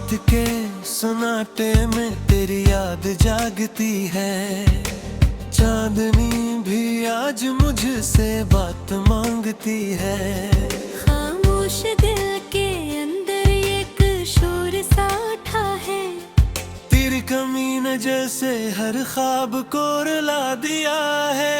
रात के सन्नाटे में तेरी याद जागती है। चांदनी भी आज मुझसे बात मांगती है। खामोश दिल के अंदर एक शोर सा उठा है। तेरी कमी ने जैसे हर ख्वाब को रुला दिया है।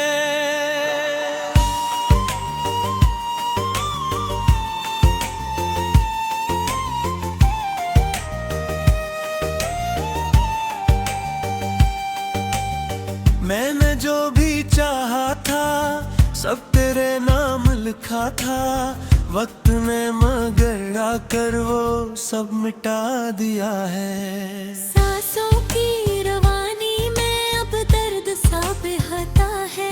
मैंने जो भी चाहा था सब तेरे नाम लिखा था। वक्त ने मगर आकर वो सब मिटा दिया है। सांसों की रवानी में अब दर्द सा बहता है।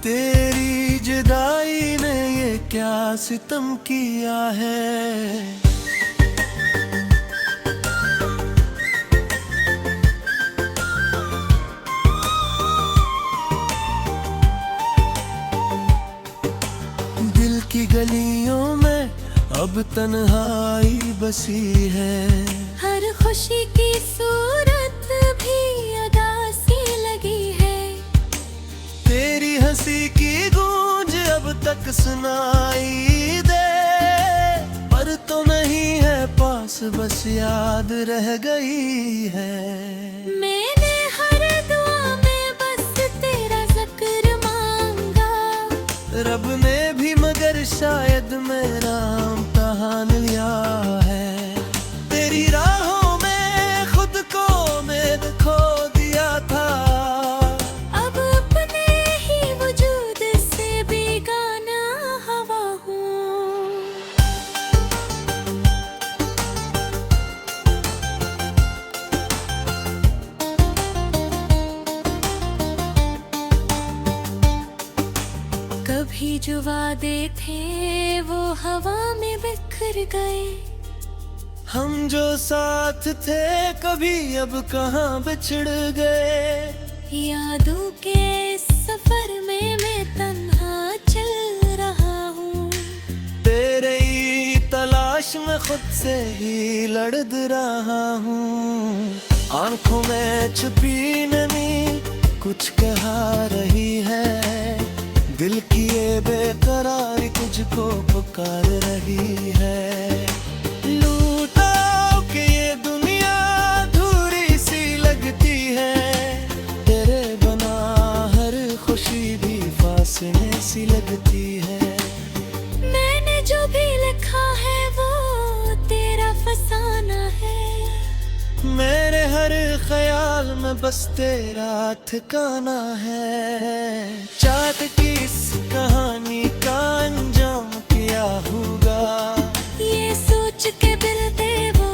तेरी जुदाई ने ये क्या सितम किया है। दिल की गलियों में अब तन्हाई बसी है। हर खुशी की सूरत भी उदासी लगी है। तेरी हंसी की गूंज अब तक सुनाई दे। पर तो नहीं है पास, बस याद रह गई है। मैंने हर दुआ में बस तेरा जिक्र मांगा। रब ने भी मगर शायद मेरा इम्तिहान लिया है। तेरी राहों में खुद को मैं खो दिया था। अब अपने ही वजूद से बेगाना हवा हूँ। कभी जो वादे थे वो हवा में बिखर गए। हम जो साथ थे कभी अब कहाँ बिछड़ गए। यादों के सफर में मैं तन्हा चल रहा हूँ। तेरे ही तलाश में खुद से ही लड़ रहा हूँ। आंखों में छुपी नमी कुछ कहा रही है। दिल की ये बेकरारी तुझको पुकार रही है। लूटा के ये दुनिया अधूरी सी लगती है। तेरे बना हर खुशी भी फासले सी लगती है। मैंने जो भी लिखा है वो तेरा फसाना है। मेरे हर ख्याल में बस तेरा ठिकाना है। चाहत की इस कहानी का अंजाम क्या होगा। ये सोच के दिल दे वो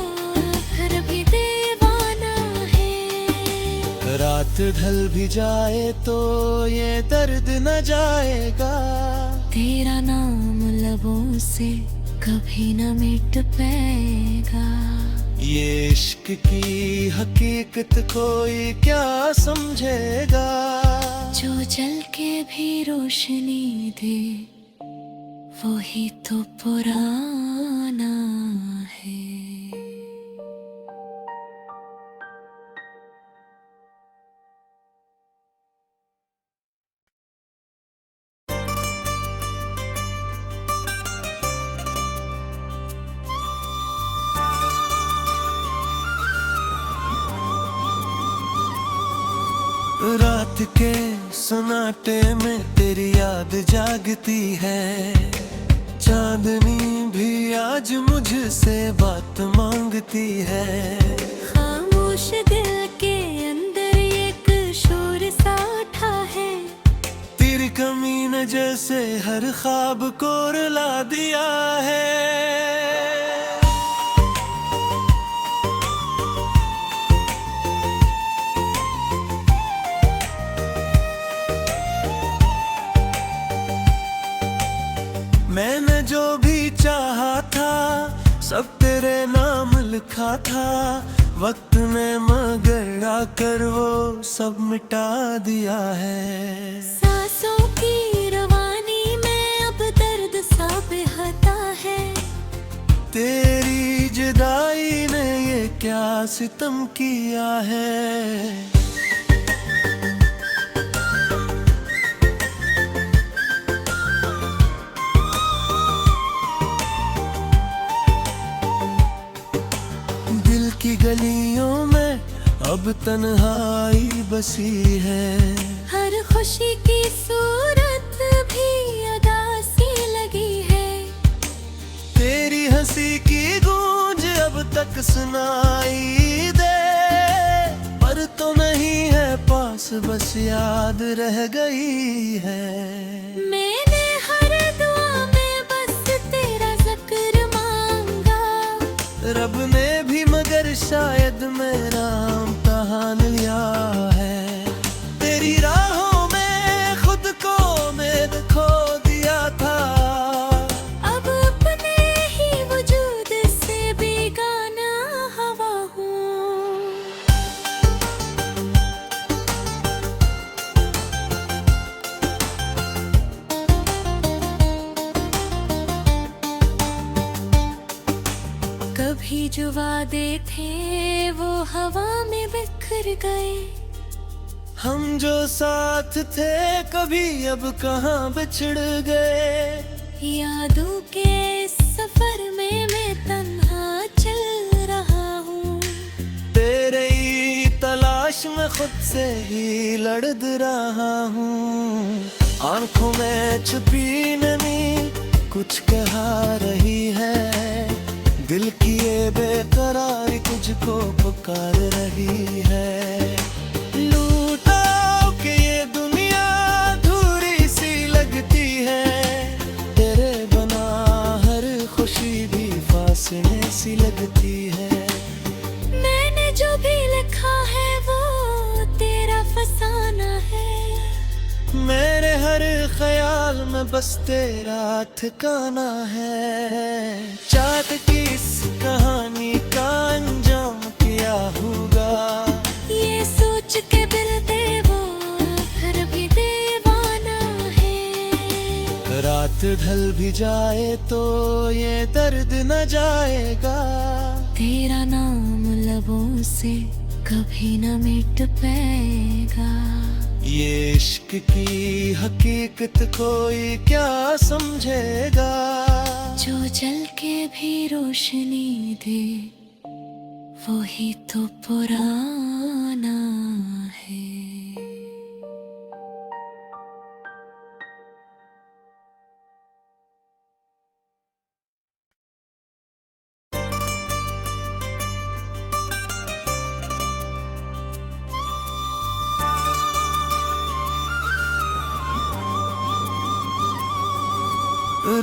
फिर भी दीवाना है। रात ढल भी जाए तो ये दर्द न जाएगा। तेरा नाम लबों से कभी न मिट पाएगा। ये इश्क की हकीकत कोई क्या समझेगा। जो जल के भी रोशनी दे वही तो पुराना है। रात के सन्नाटे में तेरी याद जागती है। चांदनी भी आज मुझसे बात मांगती है। खामोश दिल के अंदर एक शोर सा उठा है। तेरी कमी ने जैसे हर ख्वाब को रुला दिया है। मैंने जो भी चाहा था सब तेरे नाम लिखा था। वक्त ने मगर आकर वो सब मिटा दिया है। सांसों की रवानी में अब दर्द सा बहता है। तेरी जुदाई ने ये क्या सितम किया है। दिल की गलियों में अब तन्हाई बसी है। हर खुशी की सूरत भी अदासी लगी है। तेरी हंसी की गूंज अब तक सुनाई दे, पर तो नहीं है पास, बस याद रह गई है। मैंने हर दुआ में बस तेरा जिक्र मांगा, रब ने भी मगर शायद मेरा इम्तिहान लिया है। तेरी राहों में खुद को मैं खो दिया था, अब अपने ही वजूद से बेगाना हवा हूँ। कभी जो वादे थे वो हवा में बिखर गए। हम जो साथ थे कभी अब कहाँ बिछड़ गए। यादों के सफर में मैं तन्हा चल रहा हूँ। तेरे ही तलाश में खुद से ही लड़ रहा हूँ। आंखों में छुपी नमी कुछ कहा रही है, दिल की ये बेकरारी तुझको पुकार रही है। लूटा के ये दुनिया अधूरी सी लगती है, तेरे बना हर खुशी भी फासले सी लगती है। मैंने जो भी लिखा है वो तेरा फसाना है। मेरे हर ख्याल में बस तेरा ठिकाना है। चाहत की इस कहानी का अंजाम क्या होगा, ये सोच के दिल दे वो फिर भी दीवाना है। रात ढल भी जाए तो ये दर्द न जाएगा। तेरा नाम लबों से कभी न मिट पाएगा। ये इश्क की हकीकत कोई क्या समझेगा। जो जल के भी रोशनी दे वही तो पुराना है।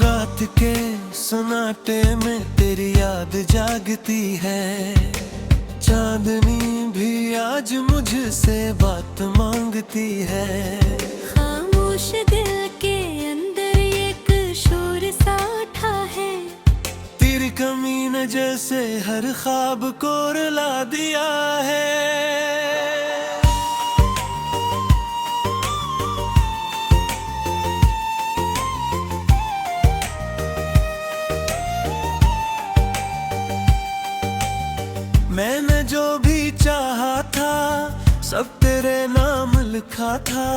रात के सन्नाटे में तेरी याद जागती है। चांदनी भी आज मुझसे बात मांगती है। खामोश दिल के अंदर एक शोर सा उठा है। तेरी कमी ने जैसे हर ख्वाब को रुला दिया है। मैंने जो भी चाहा था सब तेरे नाम लिखा था।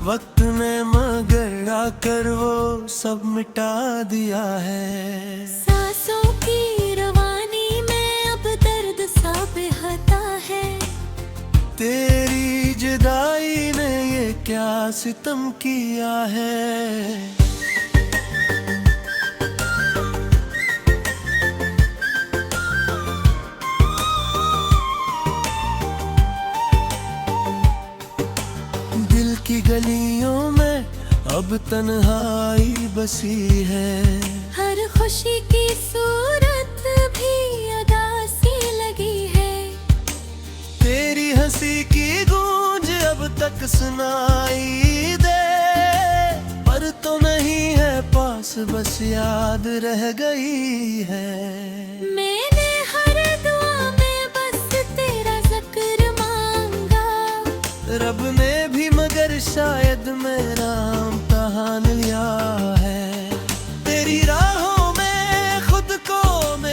वक्त ने मगर आकर वो सब मिटा दिया है। सांसों की रवानी में अब दर्द सा बहता है। तेरी जुदाई ने ये क्या सितम किया है। दिल की गलियों में अब तन्हाई बसी है। हर खुशी की सूरत भी अदासी लगी है। तेरी हंसी की गूंज अब तक सुनाई दे, पर तो नहीं है पास, बस याद रह गई है। मैंने हर दुआ में बस तेरा जिक्र मांगा। रब ने भी मगर शायद मेरा इम्तिहान लिया है। तेरी राहों में खुद को मैं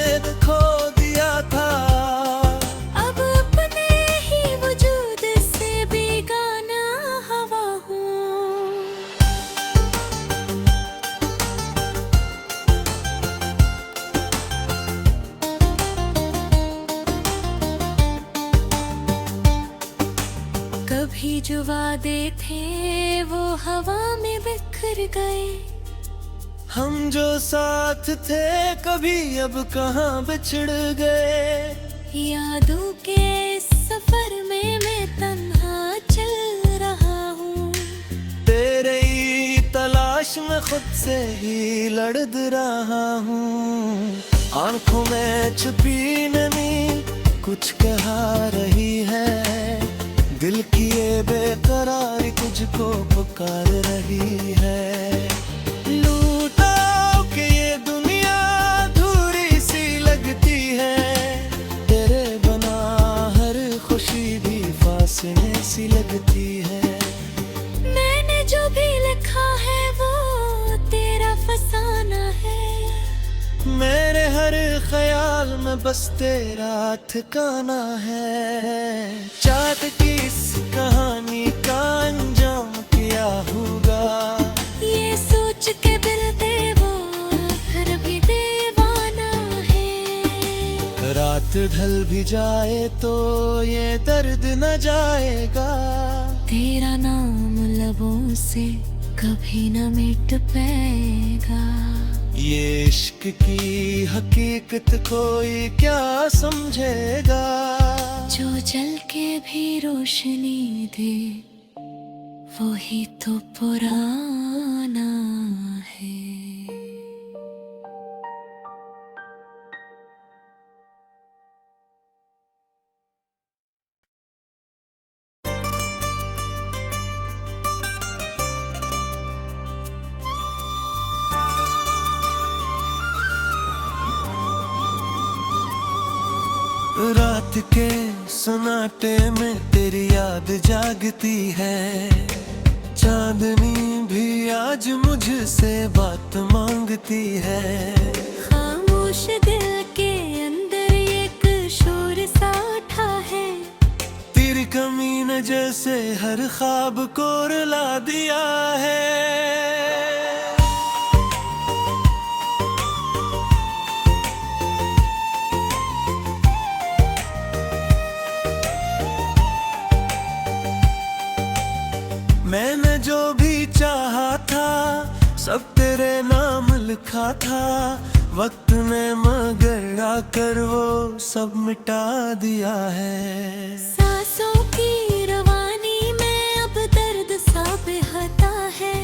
कभी जो वादे थे वो हवा में बिखर गए। हम जो साथ थे कभी अब कहाँ बिछड़ गए। यादों के सफर में मैं तन्हा चल रहा हूँ। तेरे ही तलाश में खुद से ही लड़ रहा हूँ। आंखों में छुपी नमी कुछ कहा रही है। दिल की ये बेकरारी तुझको पुकार रही है। लूटा के ये दुनिया अधूरी सी लगती है। तेरे बना हर खुशी भी फासले सी लगती है। मैंने जो भी लिखा है वो तेरा फसाना है। मेरे हर ख्याल में बस तेरा ठिकाना है। चाँद की इस कहानी का अंजाम क्या होगा, ये सोच के दिल दे वो फिर भी दीवाना है। रात ढल भी जाए तो ये दर्द न जाएगा। तेरा नाम लबों से कभी न मिट पाएगा। ये इश्क की हकीकत कोई क्या समझेगा। जो जल के भी रोशनी दे वही तो पुराना है। रात के सन्नाटे में तेरी याद जागती है। चांदनी भी आज मुझसे बात मांगती है। खामोश दिल के अंदर एक शोर सा उठा है। तेरी कमी ने जैसे हर ख्वाब को रुला दिया है। मैंने जो भी चाहा था सब तेरे नाम लिखा था। वक्त ने मगर आकर वो सब मिटा दिया है। सांसों की रवानी में अब दर्द सा बहता है।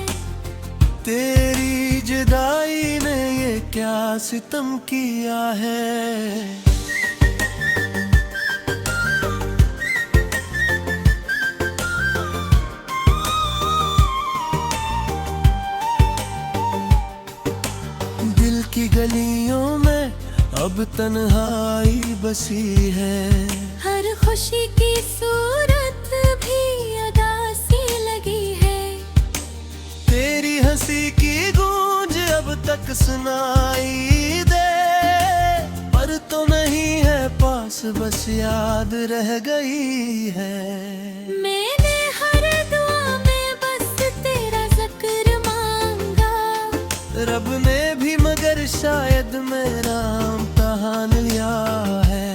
तेरी जुदाई ने ये क्या सितम किया है। दिल की गलियों में अब तन्हाई बसी है। हर खुशी की सूरत भी अदासी लगी है। तेरी हंसी की गूंज अब तक सुनाई दे। पर तो नहीं है पास बस याद रह गई है। मैंने हर दुआ में बस तेरा जिक्र मांगा। रब ने भी मगर शायद मेरा इम्तिहान लिया है।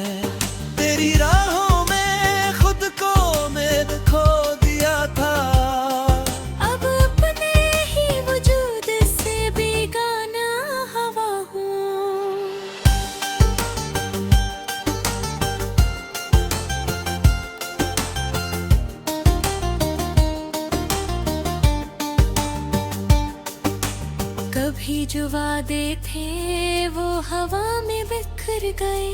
तेरी राहों में खुद को मैं खो दिया था। अब अपने ही वजूद से बेगाना हवा हूँ। कभी जो वादे थे वो हवा में बिखर गए।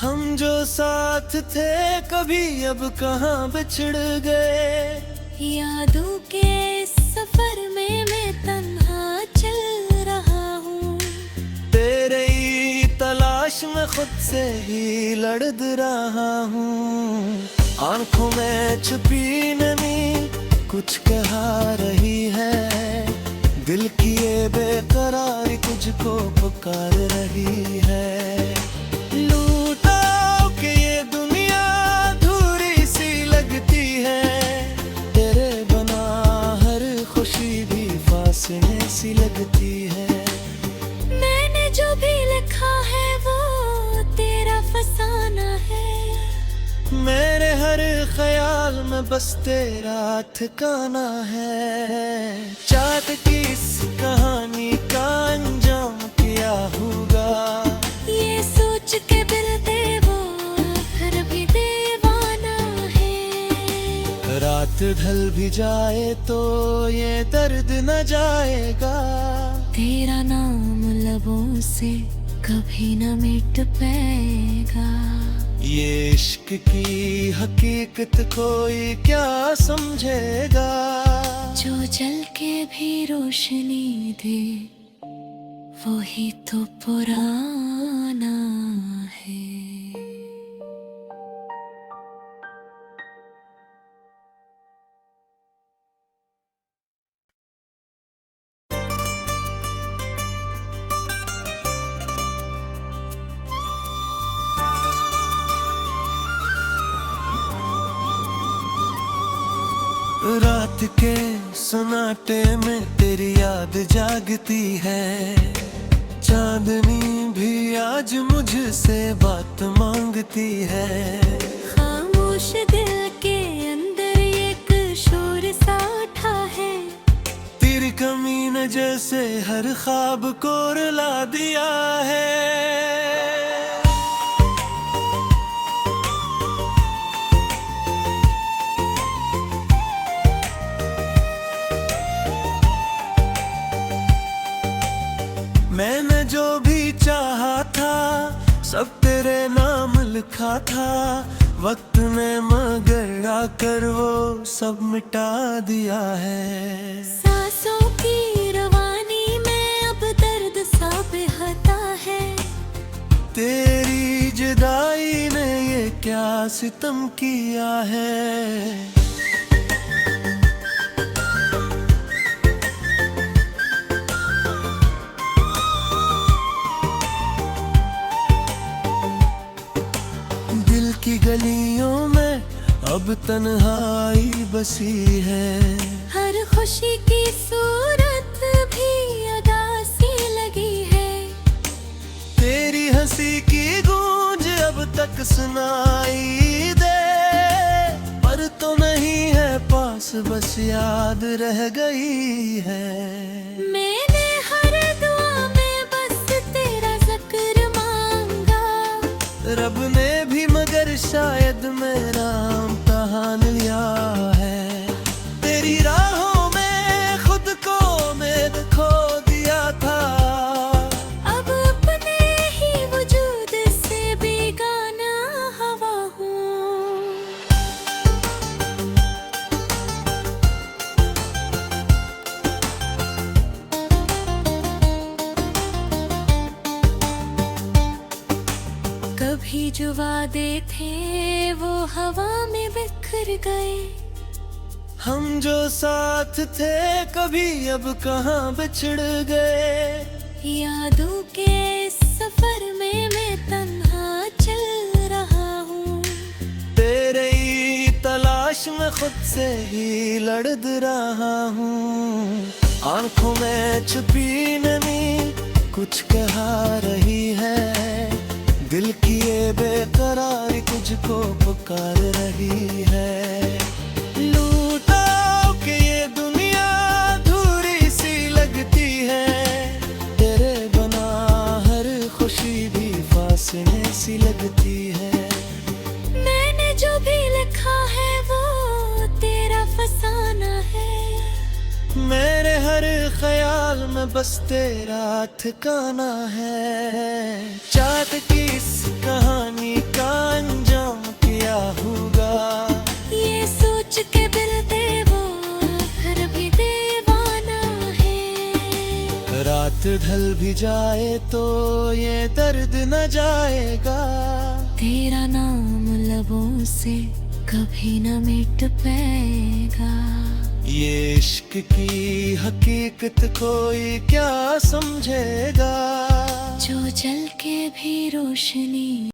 हम जो साथ थे कभी अब कहाँ बिछड़ गए। यादों के सफर में मैं तन्हा चल रहा हूँ। तेरे ही तलाश में खुद से ही लड़ रहा हूँ। आंखों में छुपी नमी कुछ कहा रही है। दिल की ये बेकरारी तुझको पुकार रही है। लूटा के ये दुनिया अधूरी सी लगती है। तेरे बना हर खुशी भी फासले सी लगती है। मैंने जो भी लिखा है वो तेरा फसाना है। मेरे हर ख्याल में बस तेरा ठिकाना है। चाहत की इस कहानी का अंजाम क्या होगा, ये सोच के दिल दे वो फिर भी दीवाना है। रात ढल भी जाए तो ये दर्द न जाएगा, तेरा नाम लबों से कभी न मिट पाएगा। ये इश्क की हकीकत कोई क्या समझेगा, जो जल के भी रोशनी दे वही तो पुराना है। रात के सन्नाटे में तेरी याद जागती है, चांदनी भी आज मुझसे बात मांगती है। खामोश दिल के अंदर एक शोर सा उठा है, तेरी कमी न जैसे हर ख्वाब को रुला दिया है। मैंने जो भी चाहा था सब तेरे नाम लिखा था, वक्त ने मगर आकर वो सब मिटा दिया है। सांसों की रवानी में अब दर्द सा बहता है, तेरी जुदाई ने ये क्या सितम किया है। दिल की गलियों में अब तन्हाई बसी है, हर खुशी की सूरत भी उदासी लगी है। तेरी हंसी की गूंज अब तक सुनाई दे, पर तो नहीं है पास बस याद रह गई है। मैंने हर दुआ में बस तेरा जिक्र मांगा, रब ने भी मगर शायद मेरा इम्तिहान लिया है। तेरी राहों में खुद को मैं खो दिया था, अब अपने ही वजूद से बेगाना हवा हूँ। कभी जो वादे थे वो हवा में बिखर गए, हम जो साथ थे कभी अब कहाँ बिछड़ गए। यादों के सफर में मैं तन्हा चल रहा हूँ, तेरे ही तलाश में खुद से ही लड़ रहा हूँ। आंखों में छुपी नमी कुछ कहा रही है, दिल की ये बेकरारी तुझको पुकार रही है। लूटा के ये दुनिया अधूरी सी लगती है, तेरे बना हर खुशी भी फासले सी लगती है। मैंने जो भी लिखा है वो तेरा फसाना है। मेरे हर ख्याल में बस तेरा ठिकाना है। चाहत की इस कहानी का अंजाम क्या होगा, ये सोच के दिल दे वो फिर भी दीवाना है। रात ढल भी जाए तो ये दर्द न जाएगा, तेरा नाम लबों से कभी न मिट पाएगा। ये इश्क की हकीकत कोई क्या समझेगा, जो जल के भी रोशनी